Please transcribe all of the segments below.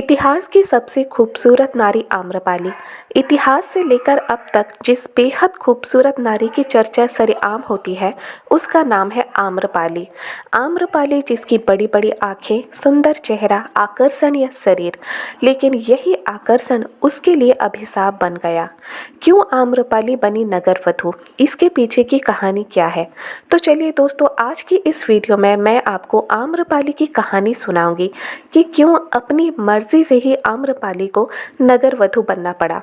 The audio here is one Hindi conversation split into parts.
इतिहास की सबसे खूबसूरत नारी आम्रपाली। इतिहास से लेकर अब तक जिस बेहद खूबसूरत नारी की चर्चा सरेआम होती है उसका नाम है आम्रपाली। आम्रपाली जिसकी बड़ी बड़ी आंखें, सुंदर चेहरा, आकर्षणीय शरीर, लेकिन यही आकर्षण उसके लिए अभिशाप बन गया। क्यों आम्रपाली बनी नगरवधु, इसके पीछे की कहानी क्या है? तो चलिए दोस्तों, आज की इस वीडियो में मैं आपको आम्रपाली की कहानी सुनाऊंगी कि क्यों अपनी मर्जी से ही आम्रपाली को नगरवधु बनना पड़ा।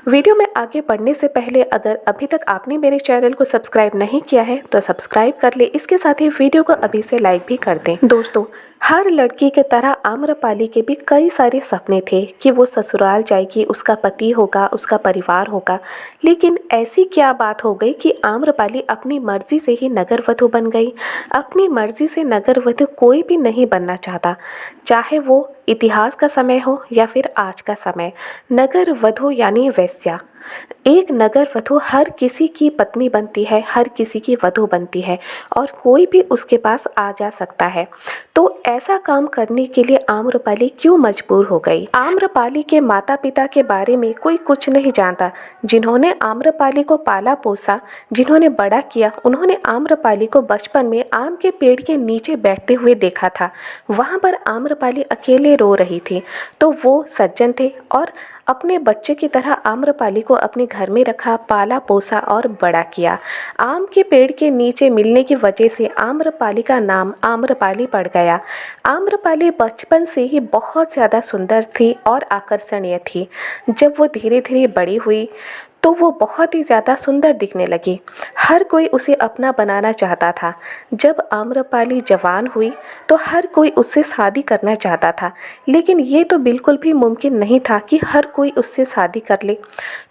वीडियो में आगे बढ़ने से पहले अगर अभी तक आपने मेरे चैनल को सब्सक्राइब नहीं किया है तो सब्सक्राइब कर ले, इसके साथ ही वीडियो को अभी से लाइक भी कर दें। दोस्तों, हर लड़की की तरह आम्रपाली के भी कई सारे सपने थे कि वो ससुराल जाएगी, उसका पति होगा, उसका परिवार होगा। लेकिन ऐसी क्या बात हो गई कि आम्रपाली अपनी मर्जी से ही नगरवधु बन गई। अपनी मर्जी से नगरवधु कोई भी नहीं बनना चाहता, चाहे वो इतिहास का समय हो या फिर आज का समय। नगरवधु यानी वेश्या। एक नगरवधु हर किसी की पत्नी बनती है, हर किसी की वधु बनती है और कोई भी उसके पास आ जा सकता है। तो ऐसा काम करने के लिए आम्रपाली क्यों मजबूर हो गई? आम्रपाली के माता पिता के बारे में कोई कुछ नहीं जानता। जिन्होंने आम्रपाली को पाला पोसा, जिन्होंने बड़ा किया, उन्होंने आम्रपाली को बचपन में आम के पेड़ के नीचे बैठते हुए देखा था। वहाँ पर आम्रपाली अकेले रो रही थी तो वो सज्जन थे और अपने बच्चे की तरह आम्रपाली को अपने घर में रखा, पाला पोसा और बड़ा किया। आम के पेड़ के नीचे मिलने की वजह से आम्रपाली का नाम आम्रपाली पड़ गया। आम्रपाली बचपन से ही बहुत ज़्यादा सुंदर थी और आकर्षणीय थी। जब वो धीरे धीरे बड़ी हुई तो वो बहुत ही ज़्यादा सुंदर दिखने लगी। हर कोई उसे अपना बनाना चाहता था। जब आम्रपाली जवान हुई तो हर कोई उससे शादी करना चाहता था, लेकिन ये तो बिल्कुल भी मुमकिन नहीं था कि हर कोई उससे शादी कर ले।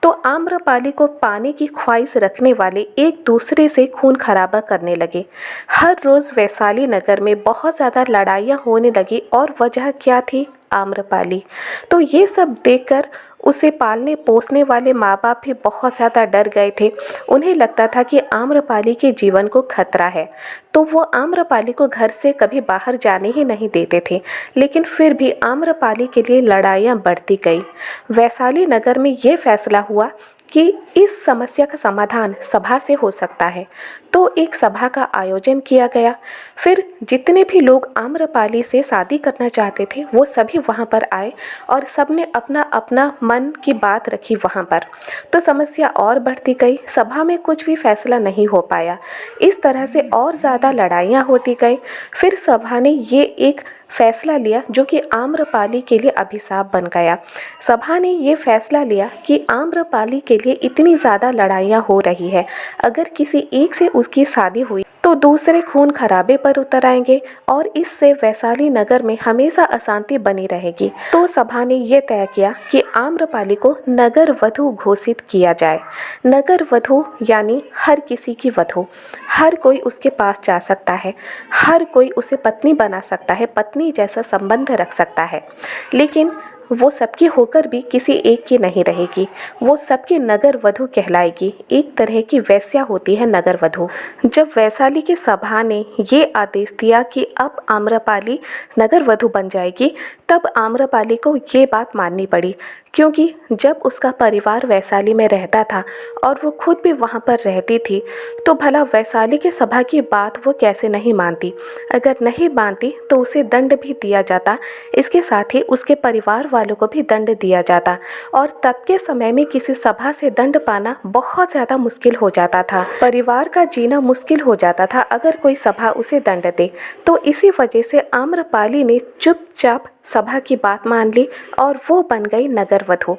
तो आम्रपाली को पाने की ख्वाहिश रखने वाले एक दूसरे से खून खराबा करने लगे। हर रोज़ वैशाली नगर में बहुत ज़्यादा लड़ाइयाँ होने लगी और वजह क्या थी? आम्रपाली। तो ये सब देखकर उसे पालने पोसने वाले माँ बाप भी बहुत ज़्यादा डर गए थे। उन्हें लगता था कि आम्रपाली के जीवन को खतरा है, तो वो आम्रपाली को घर से कभी बाहर जाने ही नहीं देते थे। लेकिन फिर भी आम्रपाली के लिए लड़ाइयाँ बढ़ती गई। वैशाली नगर में ये फैसला हुआ कि इस समस्या का समाधान सभा से हो सकता है, तो एक सभा का आयोजन किया गया। फिर जितने भी लोग आम्रपाली से शादी करना चाहते थे वो सभी वहाँ पर आए और सबने अपना अपना मन की बात रखी वहाँ पर। तो समस्या और बढ़ती गई, सभा में कुछ भी फैसला नहीं हो पाया। इस तरह से और ज़्यादा लड़ाइयाँ होती गई। फिर सभा ने ये एक फैसला लिया जो कि आम्रपाली के लिए अभिशाप बन गया। सभा ने ये फैसला लिया कि आम्रपाली के लिए इतनी ज़्यादा लड़ाइयाँ हो रही है, अगर किसी एक से उसकी शादी हुई तो दूसरे खून खराबे पर उतर आएंगे और इससे वैशाली नगर में हमेशा अशांति बनी रहेगी। तो सभा ने यह तय किया कि आम्रपाली को नगर वधु घोषित किया जाए। नगर वधु यानी हर किसी की वधु, हर कोई उसके पास जा सकता है, हर कोई उसे पत्नी बना सकता है, पत्नी जैसा संबंध रख सकता है। लेकिन वो सबकी होकर भी किसी एक की नहीं रहेगी, वो सबकी नगर वधु कहलाएगी। एक तरह की वेश्या होती है नगर वधु। जब वैशाली की सभा ने ये आदेश दिया कि अब आम्रपाली नगर वधु बन जाएगी, तब आम्रपाली को ये बात माननी पड़ी, क्योंकि जब उसका परिवार वैशाली में रहता था और वो खुद भी वहाँ पर रहती थी, तो भला वैशाली की सभा की बात वो कैसे नहीं मानती। अगर नहीं मानती तो उसे दंड भी दिया जाता, इसके साथ ही उसके परिवार वालों को भी दंड दिया जाता। और तब के समय में किसी सभा से दंड पाना बहुत ज़्यादा मुश्किल हो जाता था, परिवार का जीना मुश्किल हो जाता था अगर कोई सभा उसे दंड दे। तो इसी वजह से आम्रपाली ने चुपचाप सभा की बात मान ली और वो बन गई नगरवधु।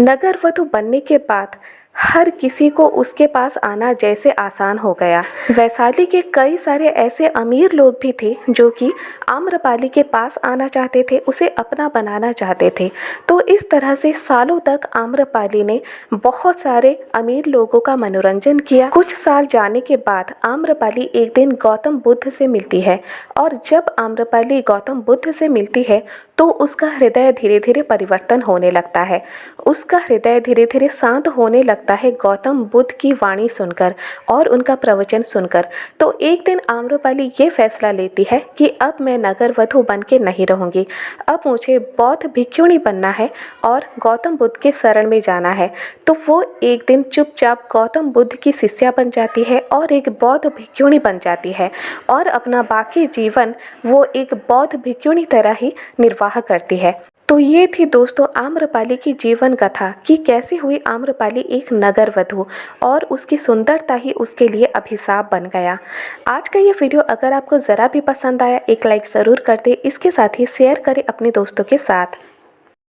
नगरवधु बनने के बाद हर किसी को उसके पास आना जैसे आसान हो गया। वैशाली के कई सारे ऐसे अमीर लोग भी थे जो कि आम्रपाली के पास आना चाहते थे, उसे अपना बनाना चाहते थे। तो इस तरह से सालों तक आम्रपाली ने बहुत सारे अमीर लोगों का मनोरंजन किया। कुछ साल जाने के बाद आम्रपाली एक दिन गौतम बुद्ध से मिलती है और जब आम्रपाली गौतम बुद्ध से मिलती है तो उसका हृदय धीरे धीरे परिवर्तन होने लगता है। उसका हृदय धीरे धीरे शांत होने लगता लगता है गौतम बुद्ध की वाणी सुनकर और उनका प्रवचन सुनकर। तो एक दिन आम्रपाली ये फैसला लेती है कि अब मैं नगर वधू बन के नहीं रहूँगी, अब मुझे बौद्ध भिक्षुणी बनना है और गौतम बुद्ध के शरण में जाना है। तो वो एक दिन चुपचाप गौतम बुद्ध की शिष्या बन जाती है और एक बौद्ध भिक्षुणी बन जाती है और अपना बाकी जीवन वो एक बौद्ध भिक्षुणी तरह ही निर्वाह करती है। तो ये थी दोस्तों आम्रपाली की जीवन कथा कि कैसे हुई आम्रपाली एक नगर वधू और उसकी सुंदरता ही उसके लिए अभिशाप बन गया। आज का ये वीडियो अगर आपको ज़रा भी पसंद आया एक लाइक ज़रूर कर दे, इसके साथ ही शेयर करें अपने दोस्तों के साथ।